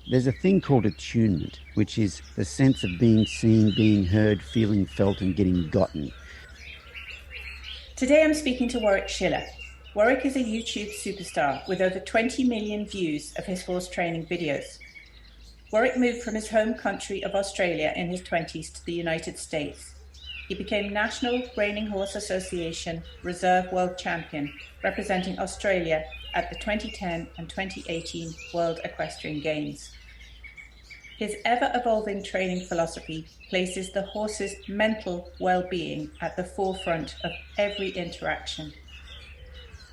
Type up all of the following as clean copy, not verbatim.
there's a thing called attunement, which is the sense of being seen, being heard, feeling felt, and getting gotten. Today I'm speaking to Warwick Schiller. Warwick is a YouTube superstar with over 20 million views of his horse training videos. Warwick moved from his home country of Australia in his 20s to the United States. He became National Reining Horse Association Reserve World Champion, representing Australia at the 2010 and 2018 World Equestrian Games. His ever-evolving training philosophy places the horse's mental well-being at the forefront of every interaction.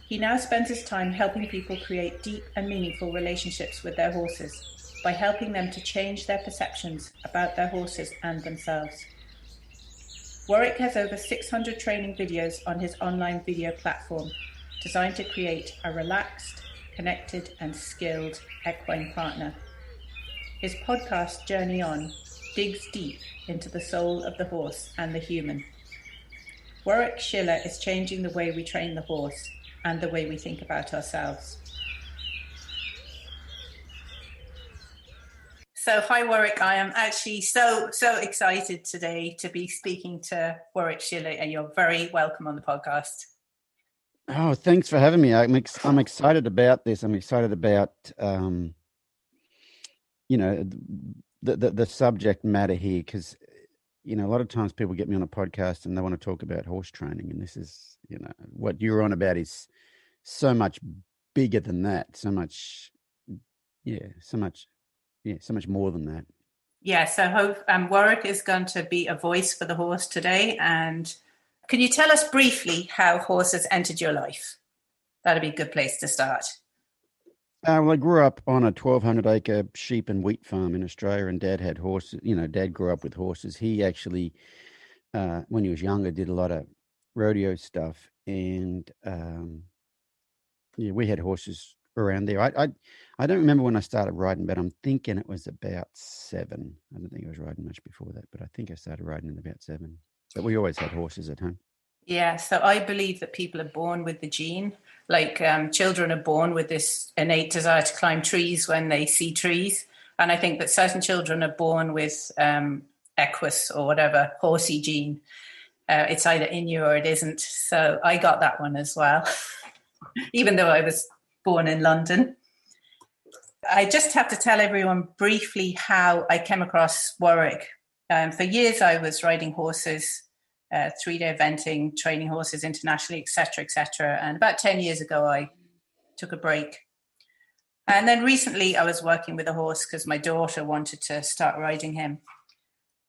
He now spends his time helping people create deep and meaningful relationships with their horses by helping them to change their perceptions about their horses and themselves. Warwick has over 600 training videos on his online video platform designed to create a relaxed, connected and skilled equine partner. His podcast, Journey On, digs deep into the soul of the horse and the human. Warwick Schiller is changing the way we train the horse and the way we think about ourselves. So, hi Warwick, I am actually so excited today to be speaking to Warwick Schiller, and you're very welcome on the podcast. Oh, thanks for having me. I'm excited about this. I'm excited about the subject matter here, because a lot of times people get me on a podcast and they want to talk about horse training, and this is what you're on about is so much bigger than that, so much more than that. Yeah, so hope Warwick is going to be a voice for the horse today. And can you tell us briefly how horses entered your life? That'd be a good place to start. Well, I grew up on a 1,200-acre sheep and wheat farm in Australia, and Dad had horses. Dad grew up with horses. He actually, when he was younger, did a lot of rodeo stuff, and we had horses around there. I don't remember when I started riding, but I'm thinking it was about 7. I don't think I was riding much before that, but I think I started riding at about 7. But we always had horses at home. Yeah, so I believe that people are born with the gene. Like children are born with this innate desire to climb trees when they see trees. And I think that certain children are born with equus or whatever, horsey gene. It's either in you or it isn't. So I got that one as well, even though I was born in London. I just have to tell everyone briefly how I came across Warwick. For years, I was riding horses, 3-day eventing, training horses internationally, etc., etc. And about 10 years ago, I took a break. And then recently, I was working with a horse because my daughter wanted to start riding him.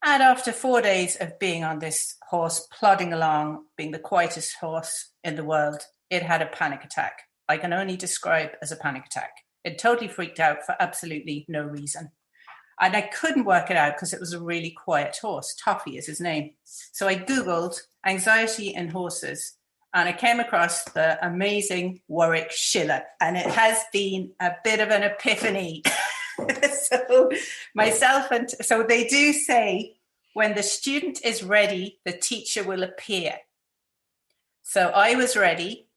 And after 4 days of being on this horse, plodding along, being the quietest horse in the world, it had a panic attack. I can only describe as a panic attack. It totally freaked out for absolutely no reason. And I couldn't work it out because it was a really quiet horse. Toffee is his name. So I Googled anxiety in horses, and I came across the amazing Warwick Schiller. And it has been a bit of an epiphany. So they do say, when the student is ready, the teacher will appear. So I was ready.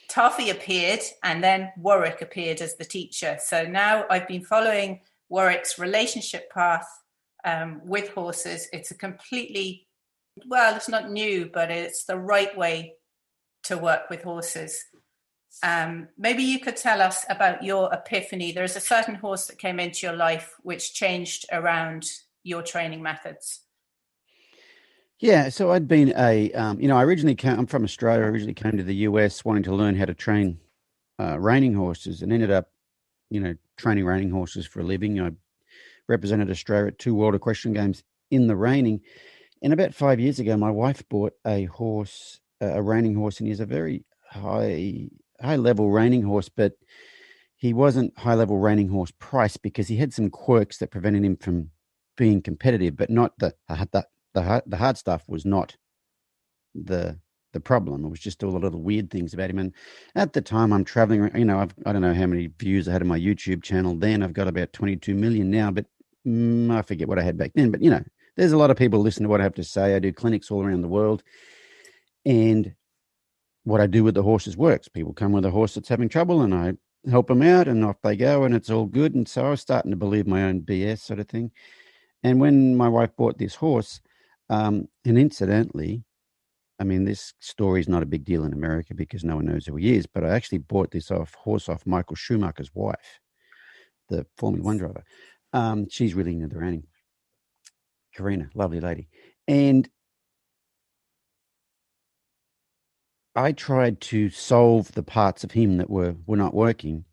Toffee appeared, and then Warwick appeared as the teacher. So now I've been following Warwick's relationship path with horses. It's a completely, it's not new, but it's the right way to work with horses. Maybe you could tell us about your epiphany. There's a certain horse that came into your life which changed around your training methods. Yeah, so I'd been I'm from Australia. I originally came to the US wanting to learn how to train reining horses, and ended up, training reining horses for a living. I represented Australia at 2 World Equestrian Games in the reining. And about 5 years ago, my wife bought a horse, a reining horse, and he's a very high level reining horse, but he wasn't high level reining horse price because he had some quirks that prevented him from being competitive, but not the hard stuff was not the problem. It was just all the little weird things about him. And at the time I'm traveling, I don't know how many views I had on my YouTube channel then. I've got about 22 million now, but I forget what I had back then. But, there's a lot of people listen to what I have to say. I do clinics all around the world. And what I do with the horses works. People come with a horse that's having trouble, and I help them out, and off they go, and it's all good. And so I was starting to believe my own BS sort of thing. And when my wife bought this horse, and incidentally, I mean, this story is not a big deal in America because no one knows who he is, but I actually bought this horse off Michael Schumacher's wife, the Formula One driver. She's really into the reining. Karina, lovely lady. And I tried to solve the parts of him that were not working,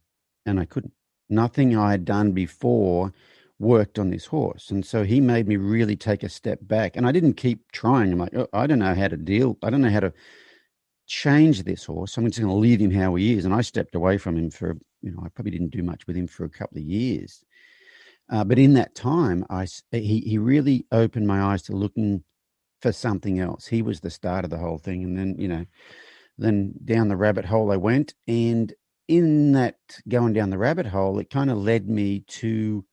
and I couldn't. Nothing I had done before worked on this horse. And so he made me really take a step back. And I didn't keep trying. I'm like, oh, I don't know how to deal. I don't know how to change this horse. I'm just going to leave him how he is. And I stepped away from him for, I probably didn't do much with him for a couple of years. But in that time, he really opened my eyes to looking for something else. He was the start of the whole thing. And then, then down the rabbit hole I went. And in that going down the rabbit hole, it kind of led me to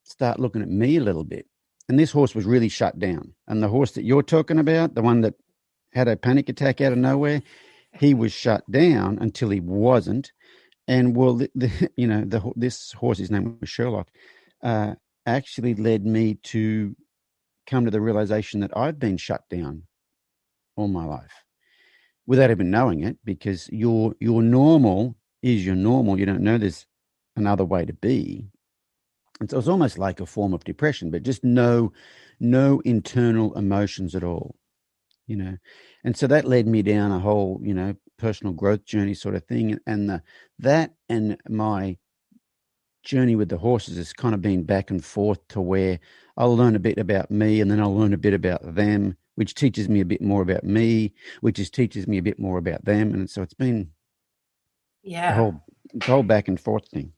start looking at me a little bit. And this horse was really shut down. And the horse that you're talking about, the one that had a panic attack out of nowhere, he was shut down until he wasn't. And well, this horse, his name was Sherlock, actually led me to come to the realization that I've been shut down all my life without even knowing it, because your normal is your normal. You don't know there's another way to be. And so it's almost like a form of depression, but just no internal emotions at all, And so that led me down a whole, personal growth journey sort of thing. And that and my journey with the horses has kind of been back and forth to where I'll learn a bit about me and then I'll learn a bit about them, which teaches me a bit more about me, teaches me a bit more about them. And so it's been the whole back and forth thing.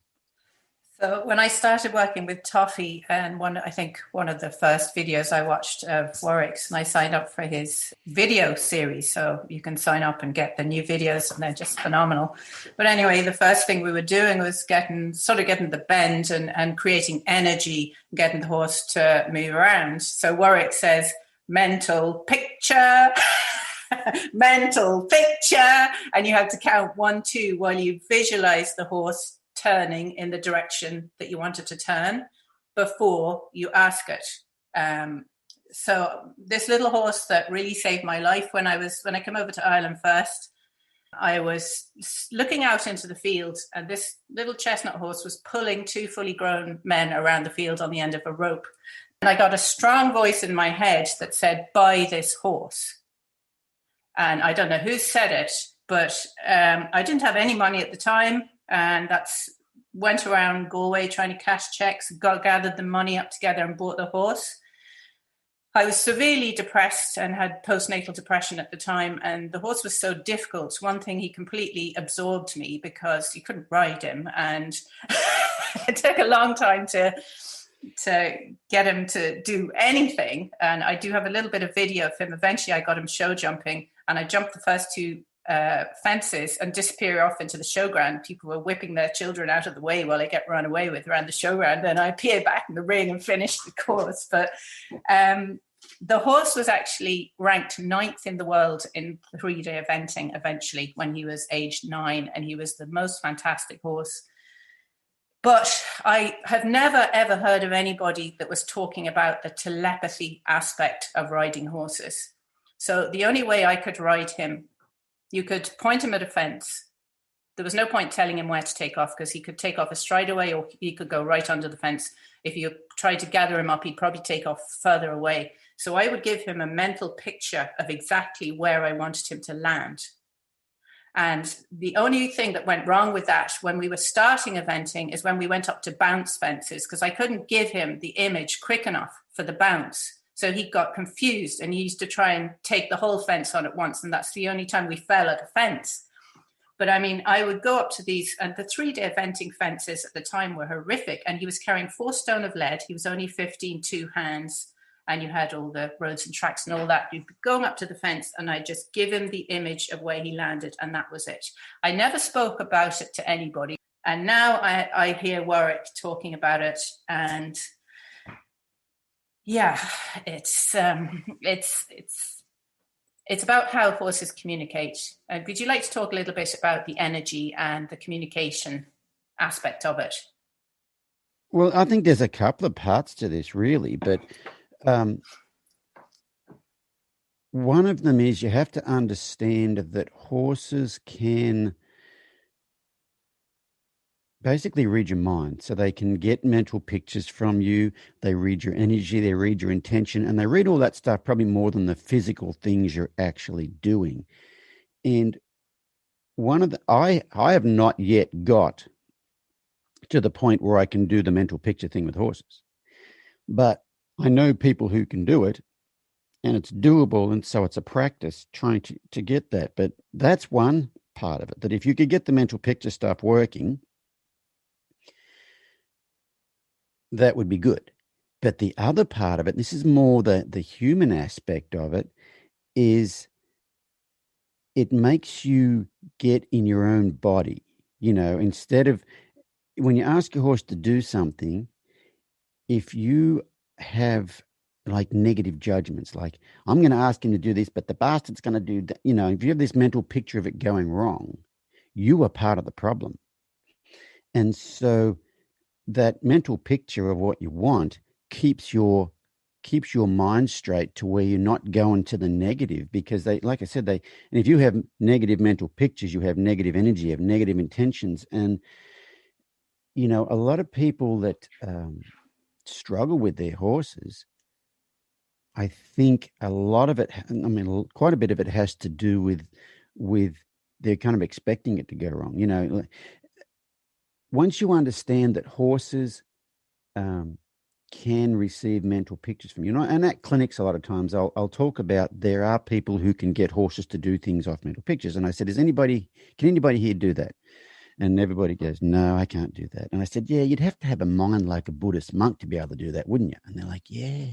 So when I started working with Toffee, and I think one of the first videos I watched of Warwick's, and I signed up for his video series. So you can sign up and get the new videos, and they're just phenomenal. But anyway, the first thing we were doing was getting the bend and creating energy, getting the horse to move around. So Warwick says, mental picture, mental picture. And you have to count 1, 2 while you visualize the horse turning in the direction that you want it to turn before you ask it. So this little horse that really saved my life when I came over to Ireland first, I was looking out into the field, and this little chestnut horse was pulling 2 fully grown men around the field on the end of a rope. And I got a strong voice in my head that said, buy this horse. And I don't know who said it, but I didn't have any money at the time. And went around Galway trying to cash checks, gathered the money up together and bought the horse. I was severely depressed and had postnatal depression at the time, and the horse was so difficult. One thing, he completely absorbed me because you couldn't ride him, and it took a long time to get him to do anything. And I do have a little bit of video of him. Eventually I got him show jumping, and I jumped the first 2 fences and disappear off into the showground. People were whipping their children out of the way while they get run away with around the showground. Then I appeared back in the ring and finished the course. But the horse was actually ranked 9th in the world in 3-day eventing eventually when he was aged 9, and he was the most fantastic horse. But I have never, ever heard of anybody that was talking about the telepathy aspect of riding horses. So the only way I could ride him, you could point him at a fence. There was no point telling him where to take off, because he could take off a stride away or he could go right under the fence. If you tried to gather him up, he'd probably take off further away. So I would give him a mental picture of exactly where I wanted him to land. And the only thing that went wrong with that when we were starting eventing is when we went up to bounce fences, because I couldn't give him the image quick enough for the bounce. So he got confused and he used to try and take the whole fence on at once. And that's the only time we fell at a fence. But I mean, I would go up to these, and the 3-day eventing fences at the time were horrific. And he was carrying 4 stone of lead. He was only 15, 2 hands. And you had all the roads and tracks and all that. You'd be going up to the fence, and I'd just give him the image of where he landed. And that was it. I never spoke about it to anybody. And now I hear Warwick talking about it. And yeah, it's about how horses communicate. Would you like to talk a little bit about the energy and the communication? aspect of it? Well, I think there's a couple of parts to this, really, but one of them is you have to understand that horses can basically read your mind. So they can get mental pictures from you. They read your energy, they read your intention, and they read all that stuff probably more than the physical things you're actually doing. And I have not yet got to the point where I can do the mental picture thing with horses. But I know people who can do it, and it's doable. And so it's a practice trying to get that. But that's one part of it, that if you could get the mental picture stuff working, that would be good. But the other part of it, this is more the human aspect of it, is it makes you get in your own body. Instead of when you ask your horse to do something, if you have like negative judgments, like I'm going to ask him to do this, but the bastard's going to do that. If you have this mental picture of it going wrong, you are part of the problem. And so that mental picture of what you want keeps your mind straight to where you're not going to the negative, because they, like I said, and if you have negative mental pictures, you have negative energy, you have negative intentions. And, a lot of people that struggle with their horses, I think a lot of it, quite a bit of it has to do with they're kind of expecting it to go wrong. Once you understand that horses can receive mental pictures from you, and at clinics a lot of times I'll talk about there are people who can get horses to do things off mental pictures. And I said, can anybody here do that? And everybody goes, no, I can't do that. And I said, yeah, you'd have to have a mind like a Buddhist monk to be able to do that, wouldn't you? And they're like, yeah.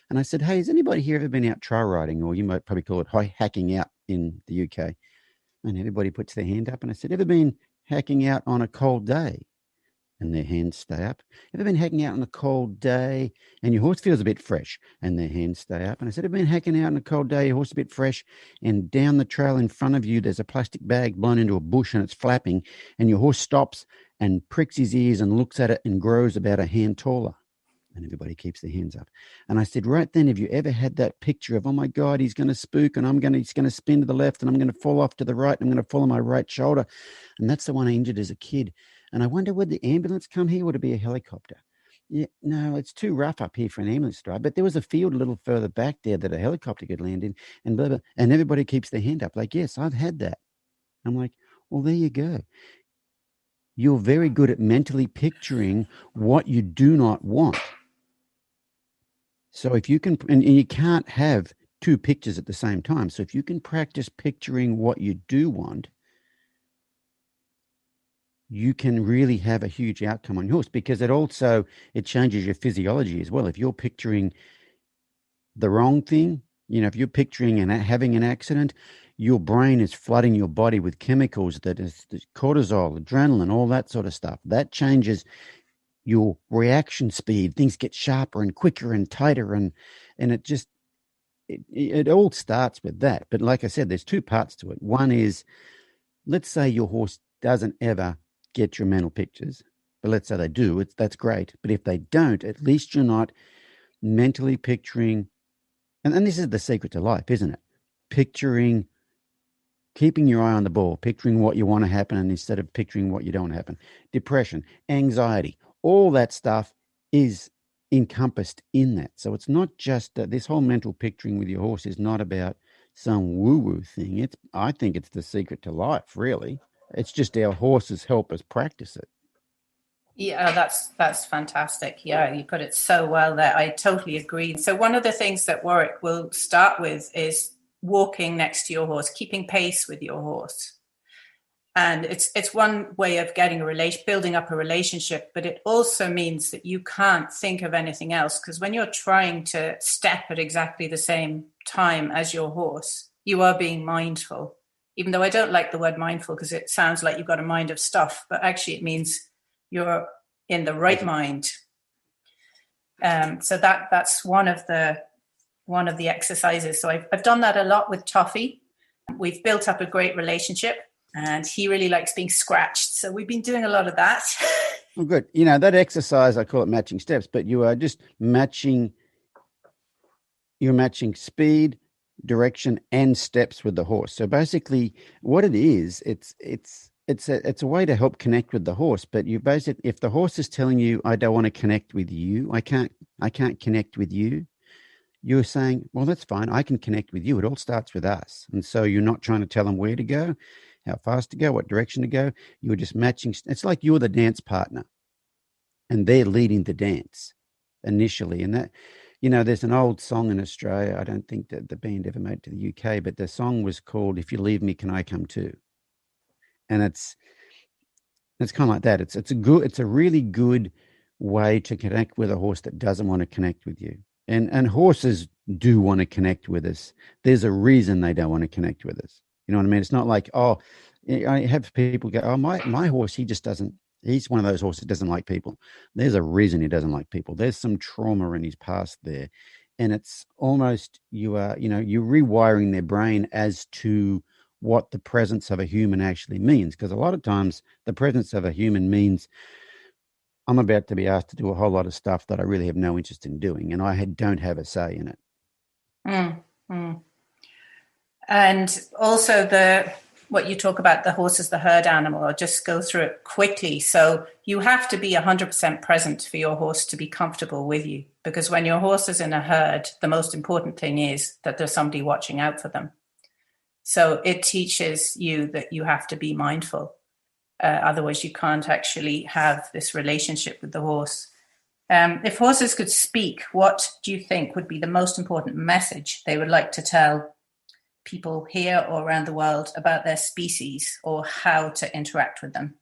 And I said, hey, has anybody here ever been out trail riding, or you might probably call it hacking out in the UK? And everybody puts their hand up. And I said, ever been hacking out on a cold day? And their hands stay up. Ever been hacking out on a cold day and your horse feels a bit fresh? And their hands stay up. And I said, ever been hacking out on a cold day, your horse is a bit fresh, and down the trail in front of you, there's a plastic bag blown into a bush and it's flapping, and your horse stops and pricks his ears and looks at it and grows about a hand taller? And everybody keeps their hands up. And I said, right then, have you ever had that picture of, oh my God, he's going to spook, and he's going to spin to the left, and I'm going to fall off to the right, and I'm going to fall on my right shoulder? And that's the one I injured as a kid. And I wonder, would the ambulance come here? Would it be a helicopter? Yeah, no, it's too rough up here for an ambulance drive. But there was a field a little further back there that a helicopter could land in, and blah, blah, and everybody keeps their hand up like, yes, I've had that. I'm like, well, there you go. You're very good at mentally picturing what you do not want. So if you can, and you can't have two pictures at the same time. So if you can practice picturing what you do want, you can really have a huge outcome on your horse, because it changes your physiology as well. If you're picturing the wrong thing, if you're picturing and having an accident, your brain is flooding your body with chemicals that is cortisol, adrenaline, all that sort of stuff. That changes your reaction speed. Things get sharper and quicker and tighter, and it all starts with that. But like I said, there's two parts to it. One is, let's say your horse doesn't ever get your mental pictures, but let's say they do, that's great. But if they don't, at least you're not mentally picturing, and this is the secret to life, isn't it? Picturing, keeping your eye on the ball, picturing what you want to happen, and instead of picturing what you don't want to happen. Depression, anxiety, all that stuff is encompassed in that. So it's not just this whole mental picturing with your horse is not about some woo-woo thing. I think it's the secret to life, really. It's just our horses help us practice it. Yeah, that's fantastic. Yeah, you put it so well there. I totally agree. So one of the things that Warwick will start with is walking next to your horse, keeping pace with your horse. And it's one way of getting building up a relationship, but it also means that you can't think of anything else, because when you're trying to step at exactly the same time as your horse, you are being mindful. Even though I don't like the word mindful, because it sounds like you've got a mind of stuff, but actually it means you're in the right mind. So that's one of the exercises. So I've done that a lot with Toffee. We've built up a great relationship. and he really likes being scratched. So we've been doing a lot of that. Well, good. You know, that exercise, I call it matching steps, but you are just matching, you're matching speed, direction, and steps with the horse. So basically what it is, it's a way to help connect with the horse. But you basically, if the horse is telling you, I don't want to connect with you, I can't connect with you, you're saying, well, that's fine. I can connect with you. It all starts with us. And so you're not trying to tell them where to go, how fast to go, what direction to go. You're just matching. It's like you're the dance partner and they're leading the dance initially. And that, you know, there's an old song in Australia. I don't think that the band ever made it to the UK, but the song was called If You Leave Me, Can I Come Too? And it's kind of like that. It's a really good way to connect with a horse that doesn't want to connect with you. And horses do want to connect with us. There's a reason they don't want to connect with us. You know what I mean? It's not like, oh, I have people go, oh, my horse, he's one of those horses that doesn't like people. There's a reason he doesn't like people. There's some trauma in his past there. And it's almost, you're rewiring their brain as to what the presence of a human actually means. Because a lot of times the presence of a human means I'm about to be asked to do a whole lot of stuff that I really have no interest in doing, and I don't have a say in it. Mm, mm. And also what you talk about, the horse is the herd animal. I'll just go through it quickly. So you have to be 100% present for your horse to be comfortable with you, because when your horse is in a herd, the most important thing is that there's somebody watching out for them. So it teaches you that you have to be mindful. Otherwise, you can't actually have this relationship with the horse. If horses could speak, what do you think would be the most important message they would like to tell people here or around the world about their species, or how to interact with them?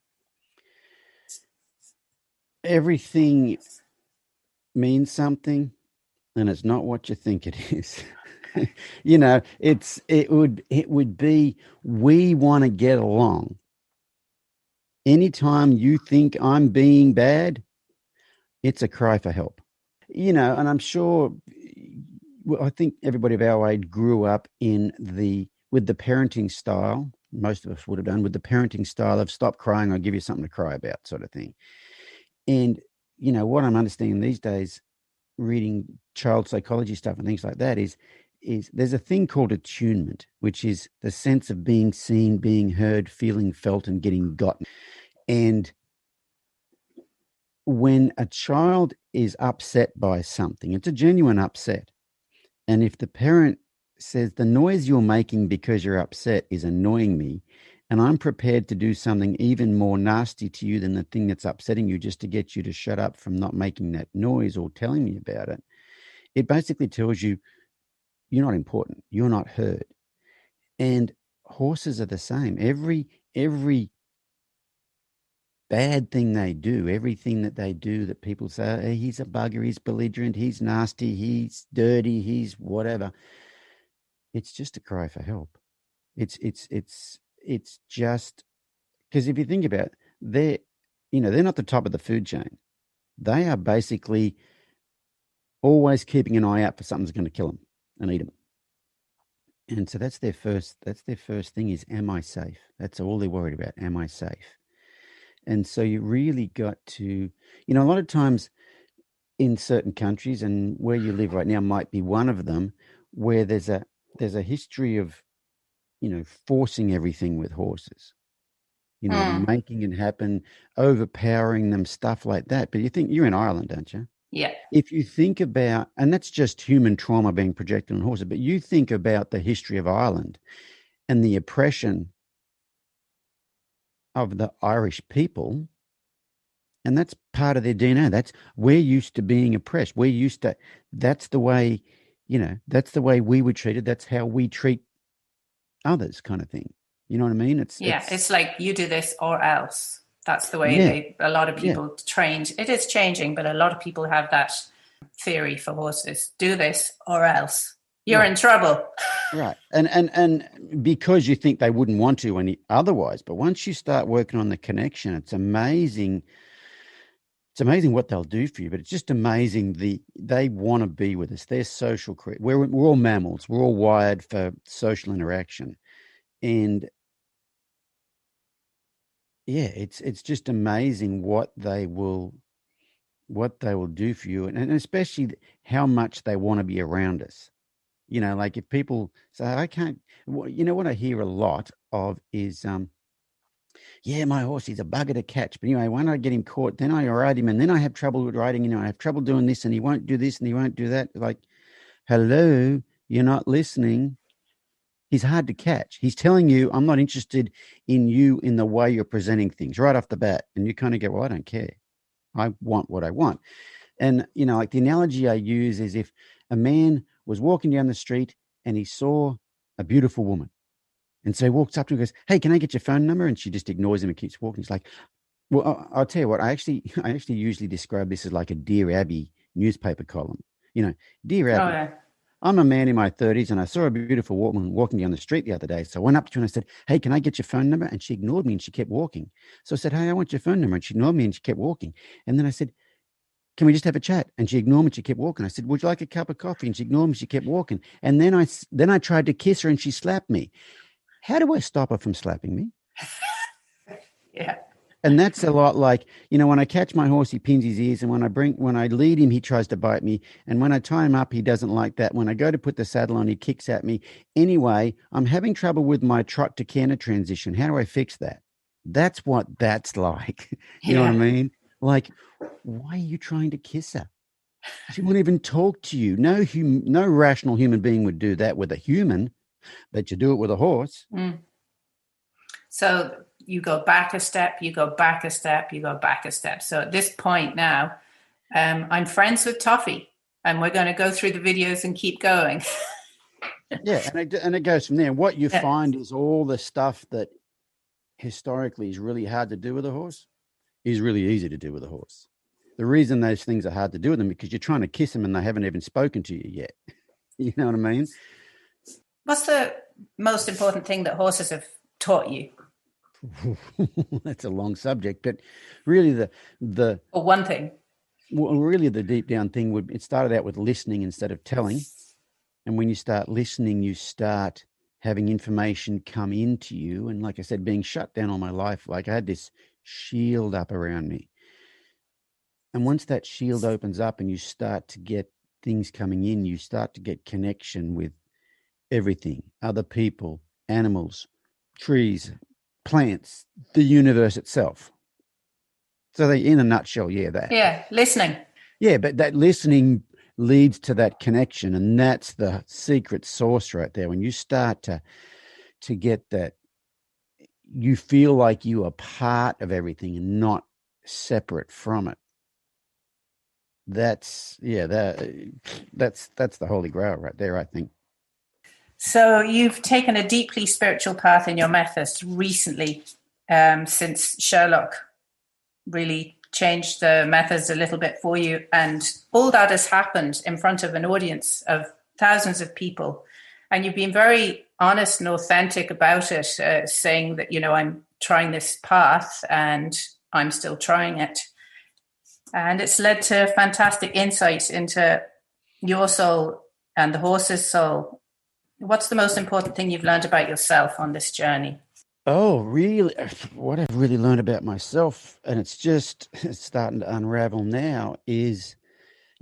Everything means something, and it's not what you think it is. You know, it would be, we want to get along. Anytime you think I'm being bad, it's a cry for help. You know, and I'm sure, I think everybody of our age grew up with the parenting style. Most of us would have done with the parenting style of stop crying, I'll give you something to cry about, sort of thing. And, you know, what I'm understanding these days, reading child psychology stuff and things like that, is there's a thing called attunement, which is the sense of being seen, being heard, feeling felt, and getting gotten. And when a child is upset by something, it's a genuine upset. And if the parent says, the noise you're making because you're upset is annoying me, and I'm prepared to do something even more nasty to you than the thing that's upsetting you just to get you to shut up from not making that noise or telling me about it, it basically tells you you're not important, you're not heard. And horses are the same. Every bad thing they do, everything that they do that people say, hey, he's a bugger, he's belligerent, he's nasty, he's dirty, he's whatever, it's just a cry for help. It's just, because if you think about it, they're not the top of the food chain. They are basically always keeping an eye out for something that's going to kill them and eat them. And so that's their first thing is, am I safe? That's all they're worried about. Am I safe? And so you really got to, a lot of times in certain countries, and where you live right now might be one of them, where there's a history of, forcing everything with horses, making it happen, overpowering them, stuff like that. But you think, you're in Ireland, don't you? Yeah. If you think about, and that's just human trauma being projected on horses, but you think about the history of Ireland and the oppression of the Irish people, and that's part of their DNA. We're used to being oppressed. That's the way, that's the way we were treated. That's how we treat others, kind of thing. You know what I mean? It's like, you do this or else. That's the way a lot of people trained. It is changing, but a lot of people have that theory for horses. Do this or else. You're in trouble. Right. And because you think they wouldn't want to any otherwise, but once you start working on the connection, it's amazing. It's amazing what they'll do for you, but it's just amazing. They want to be with us. They're social creatures. We're all mammals. We're all wired for social interaction. And yeah, it's just amazing what they will do for you, and especially how much they want to be around us. Like if people say, I can't, what I hear a lot of is, yeah, my horse, he's a bugger to catch. But anyway, when I get him caught, then I ride him and then I have trouble with riding, I have trouble doing this and he won't do this and he won't do that. Like, hello, you're not listening. He's hard to catch. He's telling you, I'm not interested in you in the way you're presenting things right off the bat. And you kind of go, well, I don't care. I want what I want. And, like the analogy I use is if a man was walking down the street and he saw a beautiful woman. And so he walks up to her and goes, hey, can I get your phone number? And she just ignores him and keeps walking. He's like, well, I'll tell you what, I actually usually describe this as like a Dear Abby newspaper column. Dear Abby, yeah. I'm a man in my 30s and I saw a beautiful woman walking down the street the other day. So I went up to her and I said, hey, can I get your phone number? And she ignored me and she kept walking. So I said, hey, I want your phone number. And she ignored me and she kept walking. And then I said, can we just have a chat? And she ignored me and she kept walking. I said, would you like a cup of coffee? And she ignored me, she kept walking. And then I tried to kiss her and she slapped me. How do I stop her from slapping me? Yeah. And that's a lot like, when I catch my horse, he pins his ears. And when I lead him, he tries to bite me. And when I tie him up, he doesn't like that. When I go to put the saddle on, he kicks at me. Anyway, I'm having trouble with my trot to canter transition. How do I fix that? That's what that's like. You know what I mean? Like, why are you trying to kiss her? She won't even talk to you. No rational human being would do that with a human, but you do it with a horse. Mm. So you go back a step, you go back a step, you go back a step. So at this point now, I'm friends with Toffee, and we're going to go through the videos and keep going. Yeah, and it goes from there. What you find is all the stuff that historically is really hard to do with a horse is really easy to do with a horse. The reason those things are hard to do with them is because you're trying to kiss them and they haven't even spoken to you yet. You know what I mean? What's the most important thing that horses have taught you? That's a long subject, but really or one thing. Well, really the deep down thing it started out with listening instead of telling. And when you start listening, you start having information come into you. And like I said, being shut down all my life, like I had this shield up around me. And once that shield opens up and you start to get things coming in, you start to get connection with everything, other people, animals, trees, plants, the universe itself. So in a nutshell, that. Yeah, listening. Yeah, but that listening leads to that connection, and that's the secret sauce right there. When you start to get that, you feel like you are part of everything and not separate from it. That's the holy grail right there, I think. So you've taken a deeply spiritual path in your methods recently, since Sherlock really changed the methods a little bit for you. And all that has happened in front of an audience of thousands of people. And you've been very honest and authentic about it, saying that, I'm trying this path and I'm still trying it. And it's led to fantastic insights into your soul and the horse's soul. What's the most important thing you've learned about yourself on this journey? Oh, really? What I've really learned about myself, and it's starting to unravel now, is,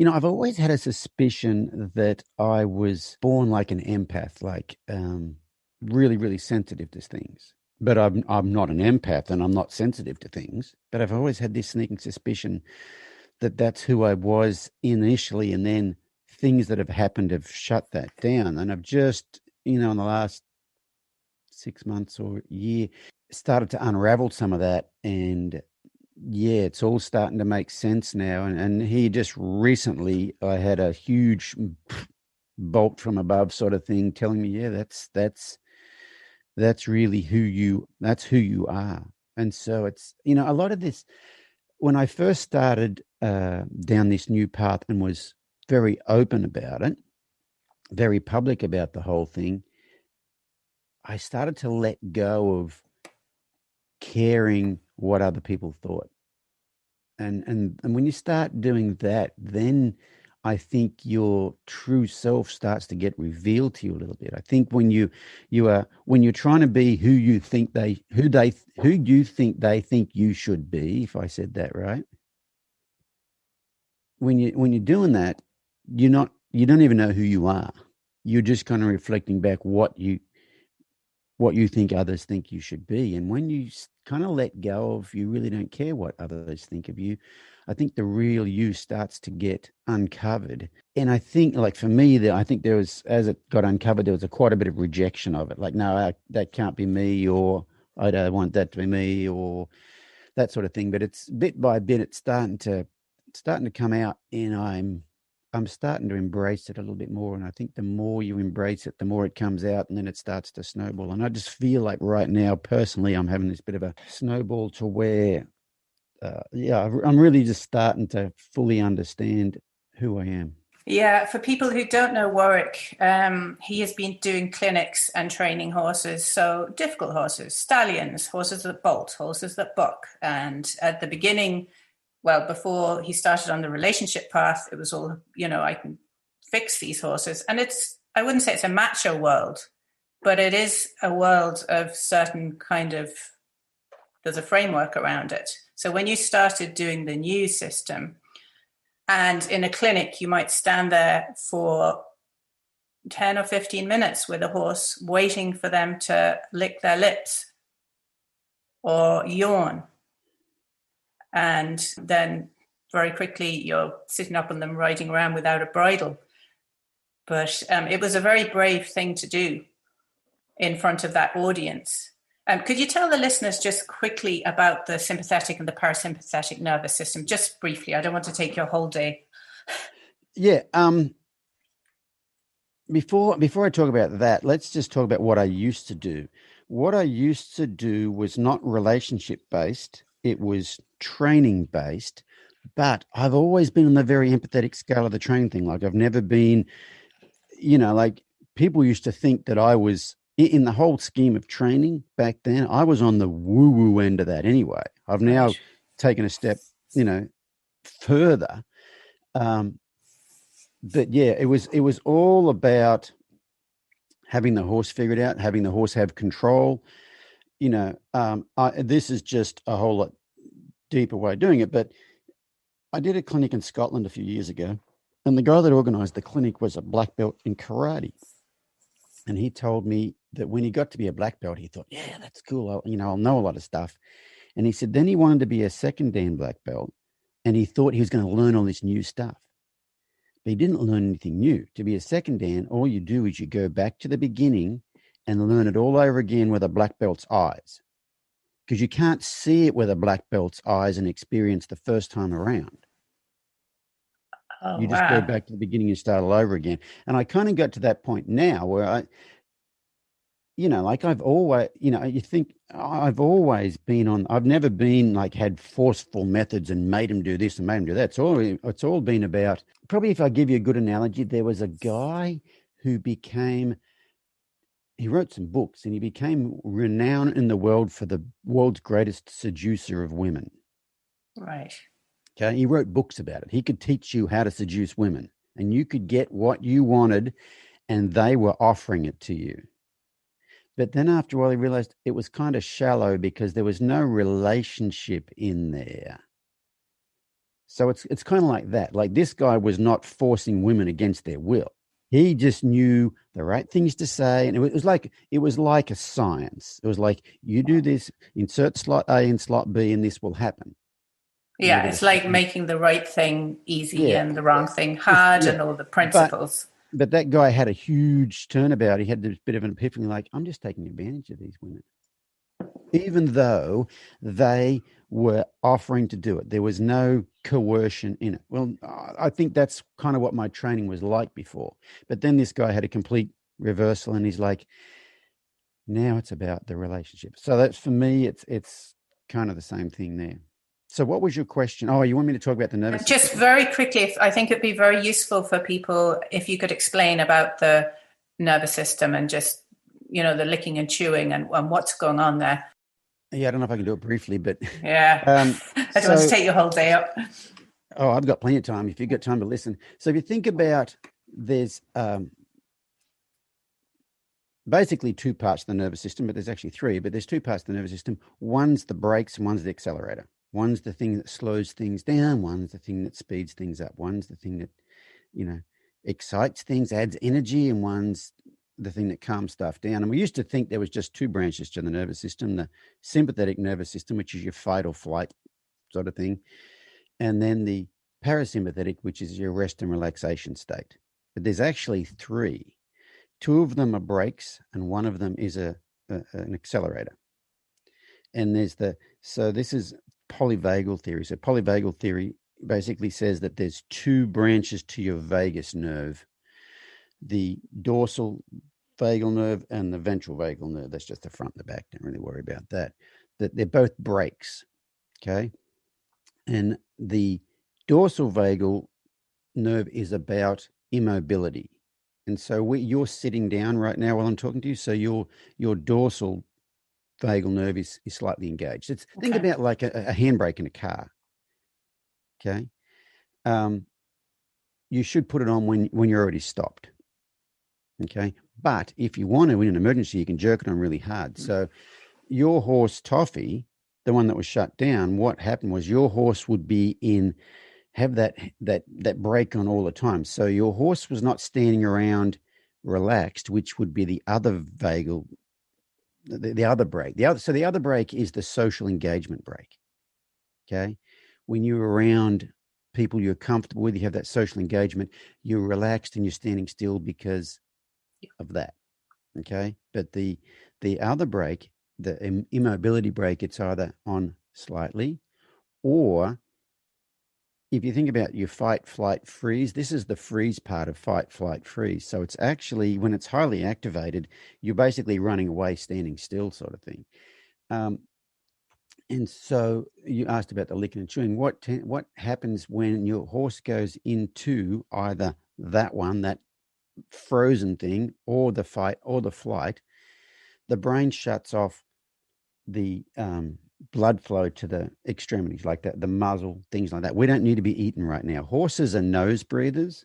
I've always had a suspicion that I was born like an empath, like really, really sensitive to things. But I'm not an empath and I'm not sensitive to things. But I've always had this sneaking suspicion that that's who I was initially, and then things that have happened have shut that down. And I've just, in the last 6 months or year, started to unravel some of that. And it's all starting to make sense now. And here just recently, I had a huge bolt from above sort of thing telling me, that's really who you are. And so it's, a lot of this, when I first started down this new path and was very open about it, very public about the whole thing, I started to let go of caring what other people thought. And when you start doing that, then I think your true self starts to get revealed to you a little bit. I think when when you're trying to be who you think they think you should be, if I said that right, when you're doing that, you don't even know who you are. You're just kind of reflecting back what you think others think you should be. And when you kind of let go of, you really don't care what others think of you, I think the real you starts to get uncovered. And I think, like for me, I think there was, as it got uncovered, there was quite a bit of rejection of it. Like, no, that can't be me, or I don't want that to be me, or that sort of thing. But it's bit by bit, it's starting to come out, and I'm starting to embrace it a little bit more. And I think the more you embrace it, the more it comes out, and then it starts to snowball. And I just feel like right now, personally, I'm having this bit of a snowball to where, I'm really just starting to fully understand who I am. Yeah, for people who don't know Warwick, he has been doing clinics and training horses. So difficult horses, stallions, horses that bolt, horses that buck. And at the beginning, well, before he started on the relationship path, it was all, I can fix these horses. And I wouldn't say it's a macho world, but it is a world of certain kind of, there's a framework around it. So when you started doing the new system, and in a clinic, you might stand there for 10 or 15 minutes with a horse waiting for them to lick their lips or yawn. And then very quickly, you're sitting up on them, riding around without a bridle. But it was a very brave thing to do in front of that audience. Could you tell the listeners just quickly about the sympathetic and the parasympathetic nervous system, just briefly? I don't want to take your whole day. Yeah. Before I talk about that, let's just talk about what I used to do. What I used to do was not relationship-based. It was training-based. But I've always been on the very empathetic scale of the training thing. Like I've never been, like people used to think that I was, in the whole scheme of training back then, I was on the woo-woo end of that anyway. I've now taken a step, further. But yeah, it was all about having the horse figured out, having the horse have control. This is just a whole lot deeper way of doing it. But I did a clinic in Scotland a few years ago, and the guy that organized the clinic was a black belt in karate. And he told me that when he got to be a black belt, he thought, yeah, that's cool. I'll know a lot of stuff. And he said, then he wanted to be a second Dan black belt, and he thought he was going to learn all this new stuff. But he didn't learn anything new. To be a second Dan, all you do is you go back to the beginning and learn it all over again with a black belt's eyes. Because you can't see it with a black belt's eyes and experience the first time around. You just go back to the beginning and start all over again. And I kind of got to that point now where I've always, you think I've always been on, I've never been like had forceful methods and made him do this and made him do that. It's all been about, probably if I give you a good analogy, there was a guy who he wrote some books and he became renowned in the world for the world's greatest seducer of women. Right. Okay. He wrote books about it. He could teach you how to seduce women, and you could get what you wanted and they were offering it to you. But then after a while, he realized it was kind of shallow because there was no relationship in there. So it's kind of like that. Like this guy was not forcing women against their will. He just knew the right things to say. And it was like a science. It was like, you do this, insert slot A and slot B, and this will happen. Yeah, it's like making the right thing easy and the wrong thing hard, and all the principles. But that guy had a huge turnabout. He had this bit of an epiphany, like, I'm just taking advantage of these women. Even though they were offering to do it. There was no coercion in it. Well, I think that's kind of what my training was like before. But then this guy had a complete reversal, and he's like, now it's about the relationship. So that's, for me, it's kind of the same thing there. So what was your question? Oh, you want me to talk about the nervous system? Just very quickly, I think it'd be very useful for people if you could explain about the nervous system and just, the licking and chewing and what's going on there. Yeah, I don't know if I can do it briefly, but... Yeah, I don't want to take your whole day up. Oh, I've got plenty of time if you've got time to listen. So if you think about, there's basically two parts of the nervous system, but there's actually three, but there's two parts of the nervous system. One's the brakes and one's the accelerator. One's the thing that slows things down. One's the thing that speeds things up. One's the thing that, excites things, adds energy, and one's the thing that calms stuff down. And we used to think there was just two branches to the nervous system, the sympathetic nervous system, which is your fight or flight sort of thing, and then the parasympathetic, which is your rest and relaxation state. But there's actually three. Two of them are brakes, and one of them is an accelerator. And so this is polyvagal theory. So polyvagal theory basically says that there's two branches to your vagus nerve, the dorsal vagal nerve and the ventral vagal nerve. That's just the front and the back. Don't really worry about that. That they're both brakes. Okay. And the dorsal vagal nerve is about immobility. And so you're sitting down right now while I'm talking to you. So your dorsal vagal nerve is slightly engaged. Think about like a handbrake in a car. Okay. You should put it on when you're already stopped. Okay. But if you want to, in an emergency, you can jerk it on really hard. So your horse, Toffee, the one that was shut down, what happened was your horse would have that brake on all the time. So your horse was not standing around relaxed, which would be the other vagal, the other brake. So the other brake is the social engagement brake. Okay. When you're around people you're comfortable with, you have that social engagement, you're relaxed and you're standing still because of that. Okay. But the other brake, the immobility brake, it's either on slightly, or if you think about your fight, flight, freeze, this is the freeze part of fight, flight, freeze. So it's actually, when it's highly activated, you're basically running away, standing still sort of thing. And so you asked about the licking and chewing. What happens when your horse goes into either that frozen thing, or the fight or the flight? The brain shuts off the blood flow to the extremities, like that, the muzzle, things like that. We don't need to be eaten right now. Horses are nose breathers,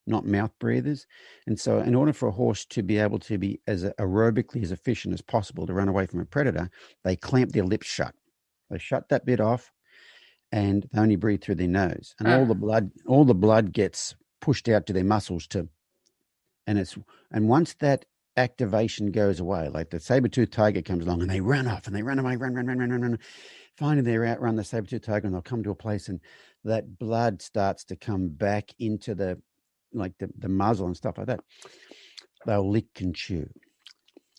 not mouth breathers. And so in order for a horse to be able to be as aerobically as efficient as possible to run away from a predator, they clamp their lips shut. They shut that bit off and they only breathe through their nose. And all the blood gets pushed out to their muscles and once that activation goes away, like the saber-toothed tiger comes along and they run off and they run away, run. Finally, they outrun the saber-toothed tiger and they'll come to a place and that blood starts to come back into the muzzle and stuff like that. They'll lick and chew.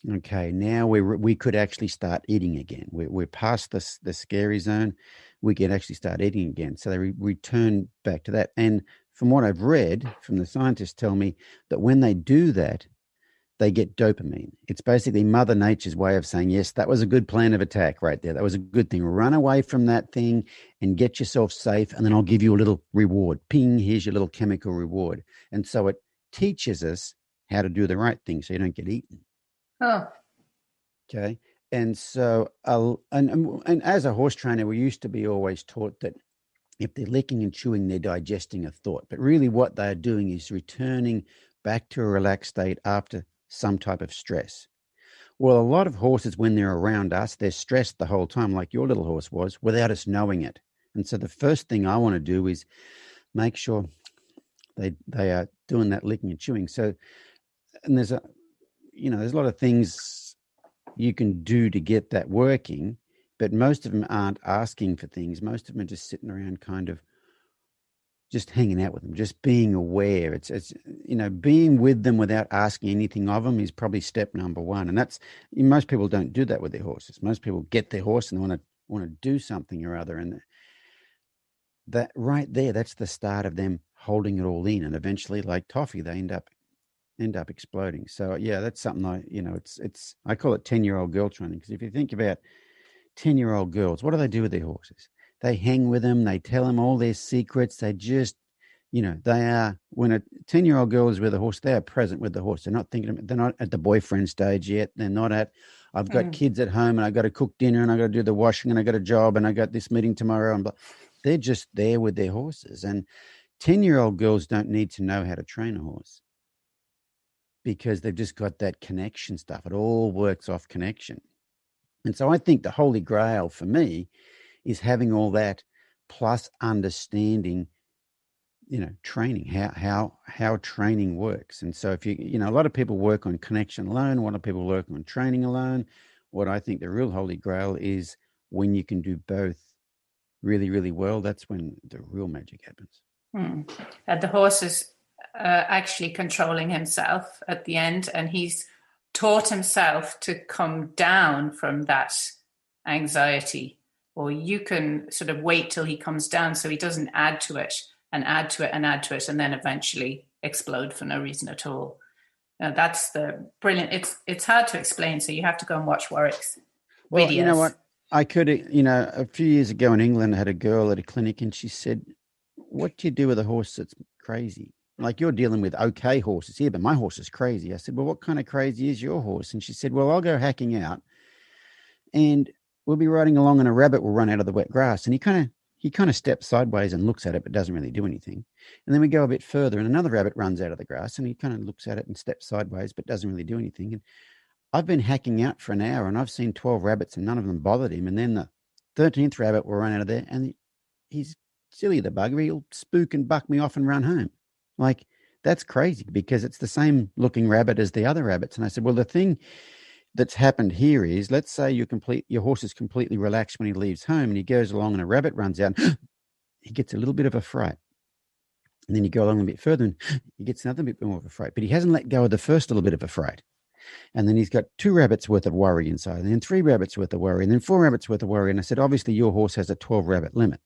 Okay, now we could actually start eating again. We're past the scary zone. We can actually start eating again. So they return back to that. And from what I've read, from the scientists tell me that when they do that, they get dopamine. It's basically Mother Nature's way of saying, yes, that was a good plan of attack right there. That was a good thing. Run away from that thing and get yourself safe, and then I'll give you a little reward. Ping, here's your little chemical reward. And so it teaches us how to do the right thing so you don't get eaten. Oh. Okay. And so, and as a horse trainer, we used to be always taught that if they're licking and chewing, they're digesting a thought. But really what they're doing is returning back to a relaxed state after some type of stress. Well, a lot of horses, when they're around us, they're stressed the whole time, like your little horse was, without us knowing it. And so the first thing I want to do is make sure they are doing that licking and chewing. So, and there's a lot of things you can do to get that working, but most of them aren't asking for things. Most of them are just sitting around kind of just hanging out with them, just being aware. It's being with them without asking anything of them is probably step number one. And most people don't do that with their horses. Most people get their horse and they want to do something or other. And that right there, that's the start of them holding it all in. And eventually, like Toffee, they end up exploding. So yeah, that's something I call it 10-year-old girl training. Because if you think about 10-year-old girls, what do they do with their horses? They hang with them. They tell them all their secrets. They just, when a 10-year-old girl is with a horse, they are present with the horse. They're not at the boyfriend stage yet. They're not at, I've got kids at home and I've got to cook dinner and I've got to do the washing and I got a job and I got this meeting tomorrow. They're just there with their horses. And 10-year-old girls don't need to know how to train a horse because they've just got that connection stuff. It all works off connection. And so I think the holy grail for me is having all that plus understanding, training, how training works. And so if a lot of people work on connection alone, a lot of people work on training alone. What I think the real holy grail is when you can do both really, really well, that's when the real magic happens. The horse is actually controlling himself at the end, and he's taught himself to come down from that anxiety, or you can sort of wait till he comes down so he doesn't add to it and add to it and add to it and then eventually explode for no reason at all. Now that's the brilliant, it's hard to explain, so you have to go and watch Warwick's videos. You know what, I could, a few years ago in England, I had a girl at a clinic and she said, what do you do with a horse that's crazy? Like, you're dealing with okay horses here, but my horse is crazy. I said, well, what kind of crazy is your horse? And she said, well, I'll go hacking out and we'll be riding along and a rabbit will run out of the wet grass. And he kind of steps sideways and looks at it, but doesn't really do anything. And then we go a bit further and another rabbit runs out of the grass and he kind of looks at it and steps sideways, but doesn't really do anything. And I've been hacking out for an hour and I've seen 12 rabbits and none of them bothered him. And then the 13th rabbit will run out of there and he's silly, the bugger. He'll spook and buck me off and run home. Like, that's crazy because it's the same looking rabbit as the other rabbits. And I said, well, the thing that's happened here is, let's say your horse is completely relaxed when he leaves home and he goes along and a rabbit runs out. He gets a little bit of a fright. And then you go along a bit further and he gets another bit more of a fright. But he hasn't let go of the first little bit of a fright. And then he's got 2 rabbits worth of worry inside, and then 3 rabbits worth of worry, and then 4 rabbits worth of worry. And I said, obviously your horse has a 12 rabbit limit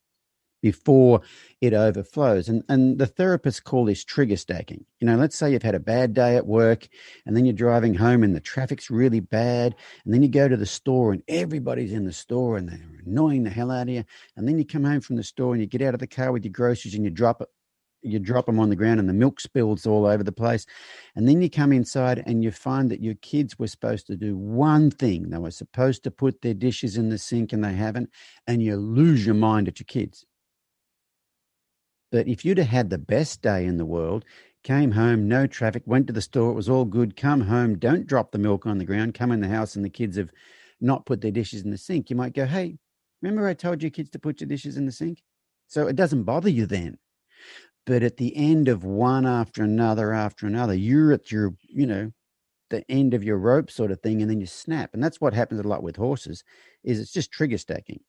before it overflows. And the therapists call this trigger stacking. Let's say you've had a bad day at work and then you're driving home and the traffic's really bad. And then you go to the store and everybody's in the store and they're annoying the hell out of you. And then you come home from the store and you get out of the car with your groceries and you drop them on the ground and the milk spills all over the place. And then you come inside and you find that your kids were supposed to do one thing. They were supposed to put their dishes in the sink and they haven't. And you lose your mind at your kids. But if you'd have had the best day in the world, came home, no traffic, went to the store, it was all good, come home, don't drop the milk on the ground, come in the house and the kids have not put their dishes in the sink, you might go, hey, remember I told your kids to put your dishes in the sink? So it doesn't bother you then. But at the end of one after another, you're at your, the end of your rope sort of thing, and then you snap. And that's what happens a lot with horses, is it's just trigger stacking.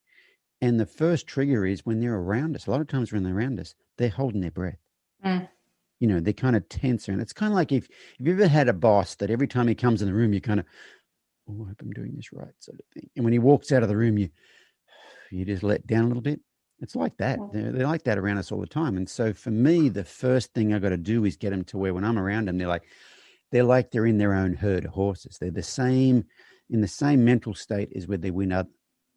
And the first trigger is when they're around us. A lot of times when they're around us, they're holding their breath. They're kind of tenser. And it's kind of like if you've ever had a boss that every time he comes in the room, you kind of, oh, I hope I'm doing this right, sort of thing. And when he walks out of the room, you just let down a little bit. It's like that. They're like that around us all the time. And so for me, the first thing I got to do is get them to where when I'm around them, they're like they're in their own herd of horses. They're in the same mental state as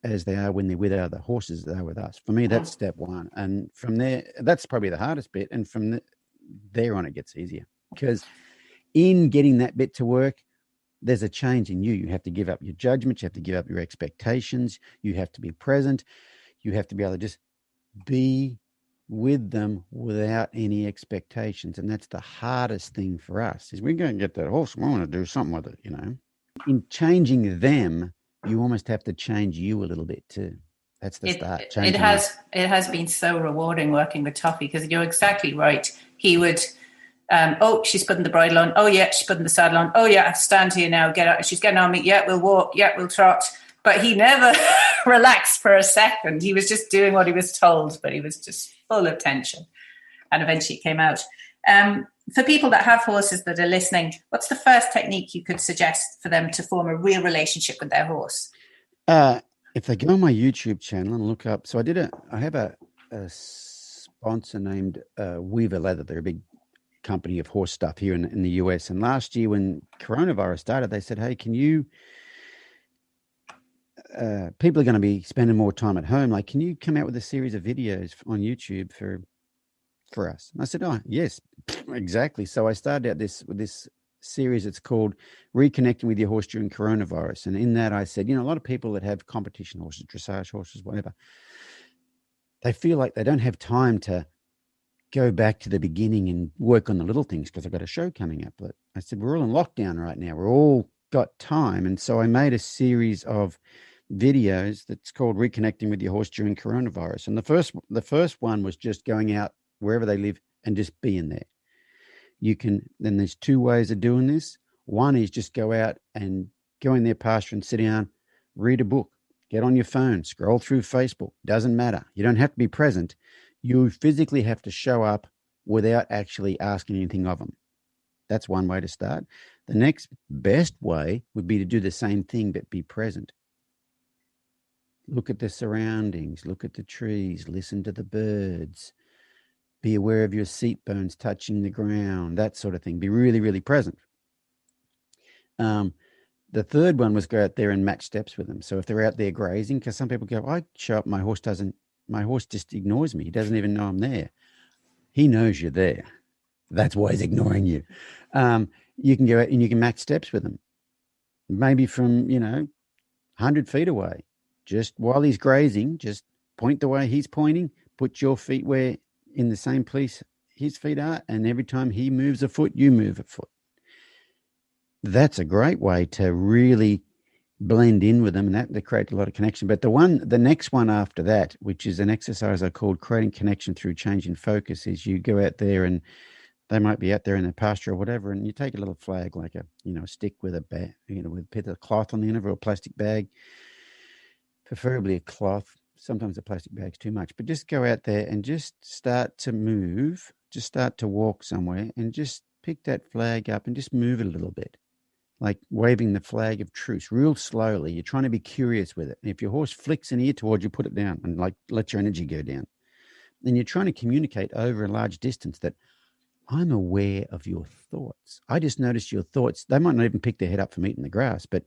as they are when they're with other horses they are with us. For me, that's step one. And from there, that's probably the hardest bit. And from there on, it gets easier. Because in getting that bit to work, there's a change in you. You have to give up your judgment. You have to give up your expectations. You have to be present. You have to be able to just be with them without any expectations. And that's the hardest thing for us, is we're going to get that horse. We want to do something with it, In changing them, you almost have to change you a little bit too. That's the start. It has been so rewarding working with Toffee, because you're exactly right. He would, she's putting the bridle on. Oh yeah, she's putting the saddle on. Oh yeah, stand here now. Get out. She's getting on me. Yeah, we'll walk. Yeah, we'll trot. But he never relaxed for a second. He was just doing what he was told, but he was just full of tension. And eventually it came out. For people that have horses that are listening, what's the first technique you could suggest for them to form a real relationship with their horse? If they go on my YouTube channel and look up, so I have a sponsor named Weaver Leather. They're a big company of horse stuff here in the US. And last year when coronavirus started, they said, hey, can you, people are going to be spending more time at home. Like, can you come out with a series of videos on YouTube for us? And I said, oh, yes, exactly. So I started out with this series. It's called Reconnecting with Your Horse During Coronavirus. And in that I said, a lot of people that have competition horses, dressage horses, whatever, they don't want to be spending more time at home. Like, can you come out with a series of videos on YouTube for us? And I said, oh, yes, exactly. So I started out with this series. It's called Reconnecting with Your Horse During Coronavirus. And in that I said, a lot of people that have competition horses, dressage horses, whatever, they feel like they don't have time to go back to the beginning and work on the little things because I've got a show coming up. But I said, we're all in lockdown right now. We're all got time. And so I made a series of videos that's called Reconnecting with Your Horse During Coronavirus. And the first one was just going out wherever they live and just being there. Then there's two ways of doing this. One is just go out and go in their pasture and sit down, read a book, get on your phone, scroll through Facebook. Doesn't matter. You don't have to be present. You physically have to show up without actually asking anything of them. That's one way to start. The next best way would be to do the same thing, but be present. Look at the surroundings, look at the trees, listen to the birds, be aware of your seat bones touching the ground, that sort of thing. Be really, really present. The third one was go out there and match steps with them. So if they're out there grazing, because some people go, I show up, my horse just ignores me. He doesn't even know I'm there. He knows you're there. That's why he's ignoring you. You can go out and you can match steps with him. Maybe from, 100 feet away. Just while he's grazing, just point the way he's pointing, put your feet where in the same place his feet are, and every time he moves a foot, you move a foot. That's a great way to really blend in with them, and that creates a lot of connection. But the next one after that, which is an exercise I called creating connection through change in focus, is you go out there and they might be out there in the pasture or whatever, and you take a little flag, like a stick with a bag, with a bit of cloth on the end of it, or a plastic bag, preferably a cloth. Sometimes a plastic bag's too much, but just go out there and just start to move, just start to walk somewhere, and just pick that flag up and just move it a little bit. Like waving the flag of truce real slowly. You're trying to be curious with it. And if your horse flicks an ear towards you, put it down and let your energy go down. And you're trying to communicate over a large distance that I'm aware of your thoughts. I just noticed your thoughts. They might not even pick their head up from eating the grass, but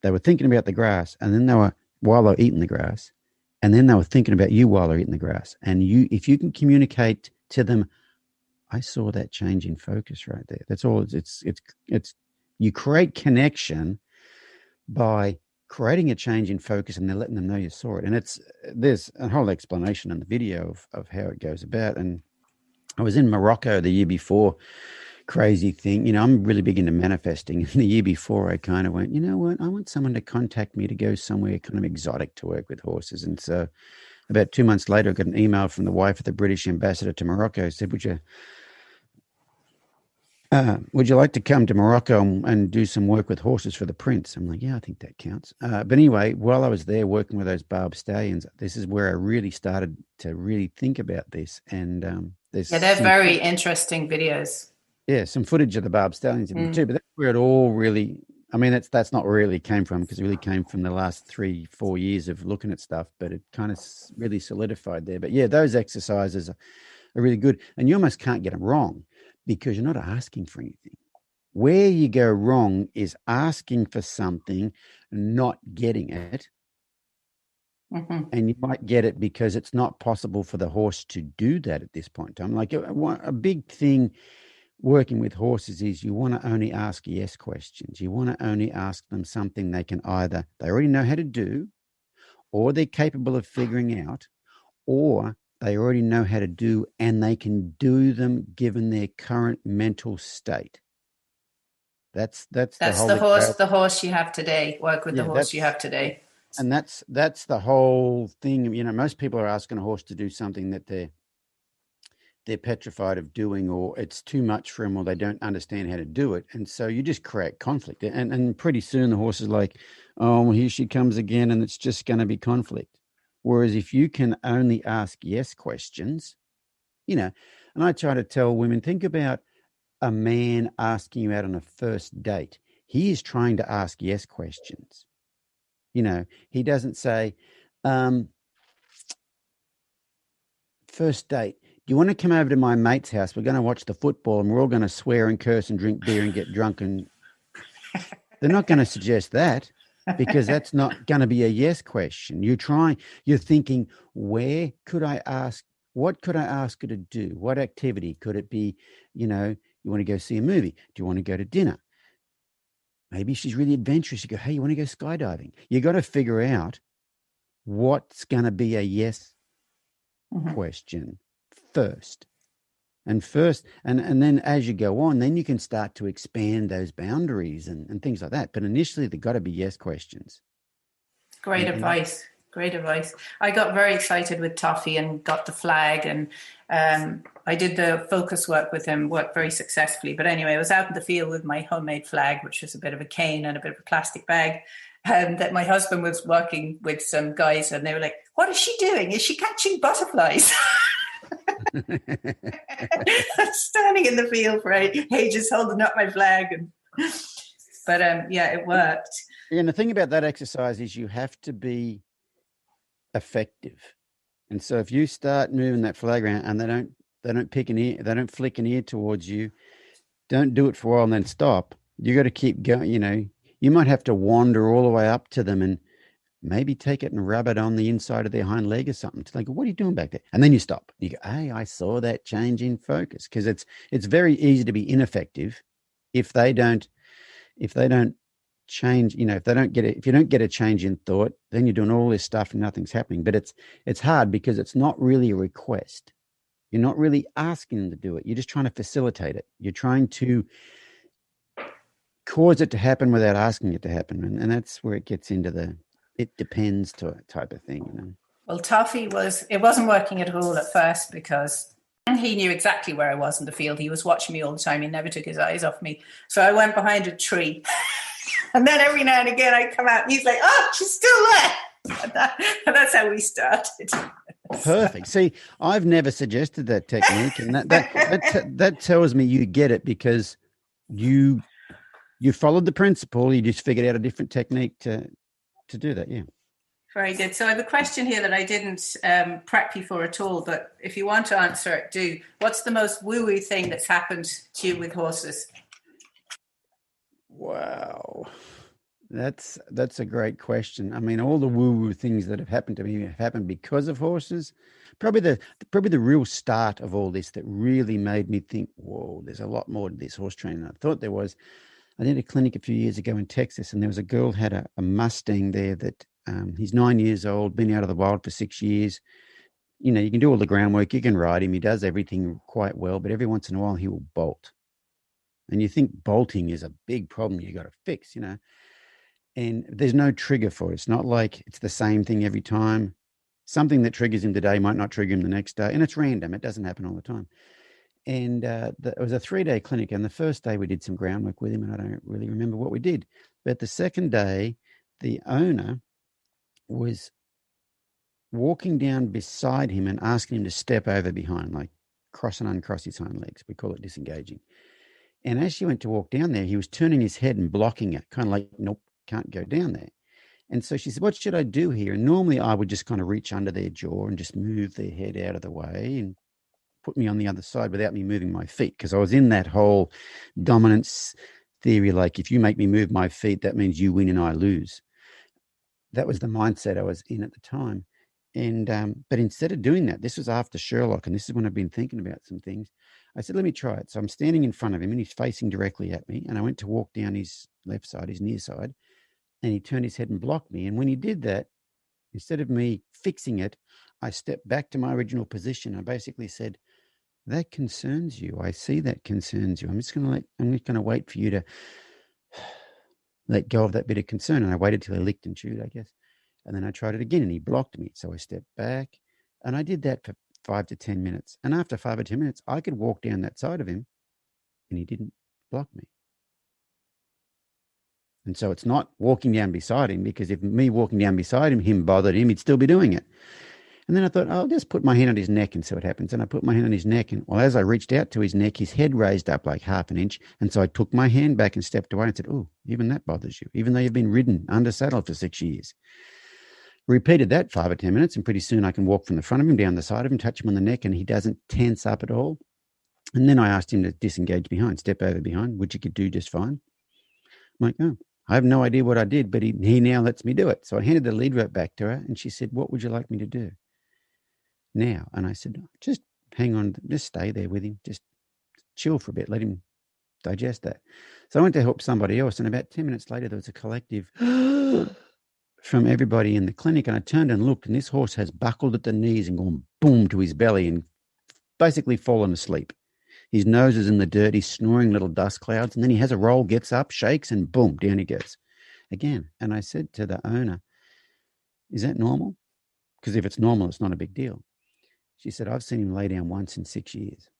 they were thinking about the grass, and then while they were eating the grass, and then they were thinking about you while they're eating the grass. And if you can communicate to them, I saw that change in focus right there. That's all. It's you create connection by creating a change in focus, and then letting them know you saw it. And there's a whole explanation in the video of how it goes about. And I was in Morocco the year before, crazy thing. I'm really big into manifesting. And the year before, I kind of went, you know what? I want someone to contact me to go somewhere kind of exotic to work with horses. And so about 2 months later, I got an email from the wife of the British ambassador to Morocco. Said, would you like to come to Morocco and do some work with horses for the prince? I'm like, yeah, I think that counts. But anyway, while I was there working with those Barb stallions, this is where I really started to really think about this. And they're very interesting videos. Yeah, some footage of the Barb stallions in too. But that's where it all really, that's not where it really came from, because it really came from the last 3-4 years of looking at stuff. But it kind of really solidified there. But yeah, those exercises are really good. And you almost can't get them wrong, because you're not asking for anything. Where you go wrong is asking for something, not getting it. Mm-hmm. And you might get it because it's not possible for the horse to do that at this point in time. Like a big thing working with horses is you want to only ask yes questions. You want to only ask them something they already know how to do, or they're capable of figuring out, or they already know how to do, and they can do them given their current mental state. That's the horse you have today. Work with the horse you have today. And that's the whole thing. Most people are asking a horse to do something that they're petrified of doing, or it's too much for them, or they don't understand how to do it. And so you just create conflict. And pretty soon the horse is like, oh, well, here she comes again, and it's just going to be conflict. Whereas if you can only ask yes questions, and I try to tell women, think about a man asking you out on a first date. He is trying to ask yes questions. He doesn't say, first date, do you want to come over to my mate's house? We're going to watch the football, and we're all going to swear and curse and drink beer and get drunk. And they're not going to suggest that, because that's not going to be a yes question. You're thinking, what could I ask her to do? What activity could it be? You want to go see a movie? Do you want to go to dinner? Maybe she's really adventurous. You go, hey, you want to go skydiving? You got to figure out what's going to be a yes question first. And then as you go on, then you can start to expand those boundaries and things like that. But initially, they've got to be yes questions. Great advice. Great advice. I got very excited with Toffee and got the flag, and I did the focus work with him, worked very successfully. But anyway, I was out in the field with my homemade flag, which was a bit of a cane and a bit of a plastic bag. That my husband was working with some guys, and they were like, "What is she doing? Is she catching butterflies?" Standing in the field for ages, holding up my flag, but it worked. And the thing about that exercise is you have to be effective. And so if you start moving that flag around and they don't pick an ear, they don't flick an ear towards you, don't do it for a while and then stop. You got to keep going. You might have to wander all the way up to them and maybe take it and rub it on the inside of their hind leg or something. Like, what are you doing back there? And then you stop. You go, hey, I saw that change in focus, because it's very easy to be ineffective if they don't change. If you don't get a change in thought, then you're doing all this stuff and nothing's happening. But it's hard because it's not really a request. You're not really asking them to do it. You're just trying to facilitate it. You're trying to cause it to happen without asking it to happen. And that's where it gets into it depends type of thing. Well, Toffee it wasn't working at all at first because he knew exactly where I was in the field. He was watching me all the time. He never took his eyes off me. So I went behind a tree. And then every now and again I come out and he's like, oh, she's still there. And that's how we started. Perfect. See, I've never suggested that technique. And that tells me you get it because you followed the principle. You just figured out a different technique to do that. Yeah. Very good. So I have a question here that I didn't prep you for at all, but if you want to answer it, do. What's the most woo-woo thing that's happened to you with horses? Wow. That's a great question. I mean, all the woo-woo things that have happened to me have happened because of horses. Probably the real start of all this that really made me think, whoa, there's a lot more to this horse training. I thought there was. I did a clinic a few years ago in Texas, and there was a girl who had a Mustang there that he's 9 years old, been out of the wild for 6 years. You can do all the groundwork, you can ride him, he does everything quite well, but every once in a while he will bolt. And you think bolting is a big problem you got to fix, and there's no trigger for it. It's not like it's the same thing every time. Something that triggers him today might not trigger him the next day, and it's random. It doesn't happen all the time. And it was a 3-day clinic, and the first day we did some groundwork with him, and I don't really remember what we did. But the second day, the owner was walking down beside him and asking him to step over behind, like cross and uncross his hind legs. We call it disengaging. And as she went to walk down there, he was turning his head and blocking it, kind of like, nope, can't go down there. And so she said, what should I do here? And normally I would just kind of reach under their jaw and just move their head out of the way and put me on the other side without me moving my feet, because I was in that whole dominance theory, like if you make me move my feet, that means you win and I lose. That was the mindset I was in at the time. And but instead of doing that, this was after Sherlock, and this is when I've been thinking about some things. I said, let me try it. So I'm standing in front of him and he's facing directly at me, and I went to walk down his left side, his near side, and he turned his head and blocked me. And when he did that, instead of me fixing it, I stepped back to my original position. I basically said, that concerns you. I see that concerns you. I'm just going to wait for you to let go of that bit of concern. And I waited till he licked and chewed, I guess. And then I tried it again and he blocked me. So I stepped back and I did that for 5 to 10 minutes. And after 5 or 10 minutes, I could walk down that side of him and he didn't block me. And so it's not walking down beside him, because if me walking down beside him bothered him, he'd still be doing it. And then I thought, I'll just put my hand on his neck and see what happens. And I put my hand on his neck. And as I reached out to his neck, his head raised up like half an inch. And so I took my hand back and stepped away and said, oh, even that bothers you, even though you've been ridden under saddle for 6 years. Repeated that 5 or 10 minutes. And pretty soon I can walk from the front of him down the side of him, touch him on the neck, and he doesn't tense up at all. And then I asked him to disengage behind, step over behind, which he could do just fine. I'm like, oh, I have no idea what I did, but he now lets me do it. So I handed the lead rope back to her and she said, what would you like me to do now? And I said, just hang on, just stay there with him, just chill for a bit, let him digest that. So I went to help somebody else, and about 10 minutes later there was a collective from everybody in the clinic, and I turned and looked, and this horse has buckled at the knees and gone boom to his belly and basically fallen asleep. His nose is in the dirt, he's snoring little dust clouds, and then he has a roll, gets up, shakes, and boom, down he goes again. And I said to the owner, is that normal? Because if it's normal, it's not a big deal. She said, I've seen him lay down once in 6 years.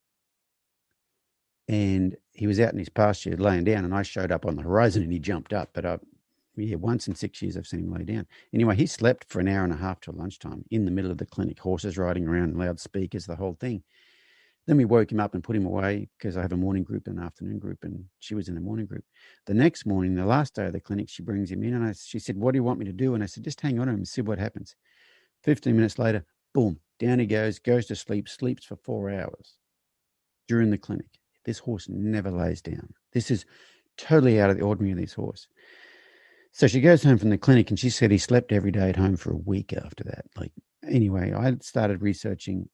And he was out in his pasture laying down, and I showed up on the horizon and he jumped up. But once in 6 years I've seen him lay down. Anyway, he slept for an hour and a half till lunchtime in the middle of the clinic, horses riding around, loudspeakers, the whole thing. Then we woke him up and put him away because I have a morning group and an afternoon group, and she was in the morning group. The next morning, the last day of the clinic, she brings him in, and she said, what do you want me to do? And I said, just hang on to him and see what happens. 15 minutes later, boom, down he goes to sleep, sleeps for 4 hours during the clinic. This horse never lays down. This is totally out of the ordinary of this horse. So she goes home from the clinic, and she said he slept every day at home for a week after that. Anyway, I started researching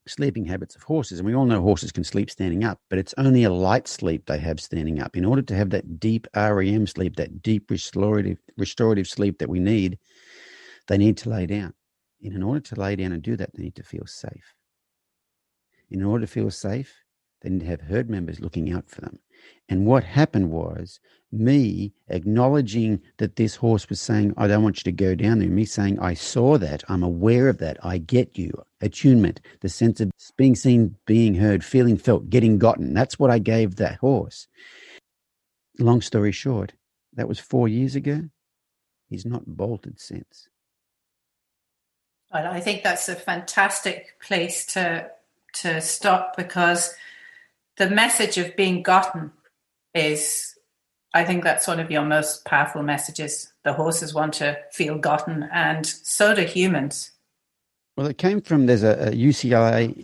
sleeping habits of horses, and we all know horses can sleep standing up, but it's only a light sleep they have standing up. In order to have that deep REM sleep, that deep restorative sleep that we need, they need to lay down. And in order to lay down and do that, they need to feel safe. In order to feel safe, they need to have herd members looking out for them. And what happened was me acknowledging that this horse was saying, I don't want you to go down there. Me saying, I saw that. I'm aware of that. I get you. Attunement, the sense of being seen, being heard, feeling felt, getting gotten. That's what I gave that horse. Long story short, that was 4 years ago. He's not bolted since. I think that's a fantastic place to stop, because the message of being gotten is, I think that's one of your most powerful messages. The horses want to feel gotten, and so do humans. Well, it came from, there's a UCLA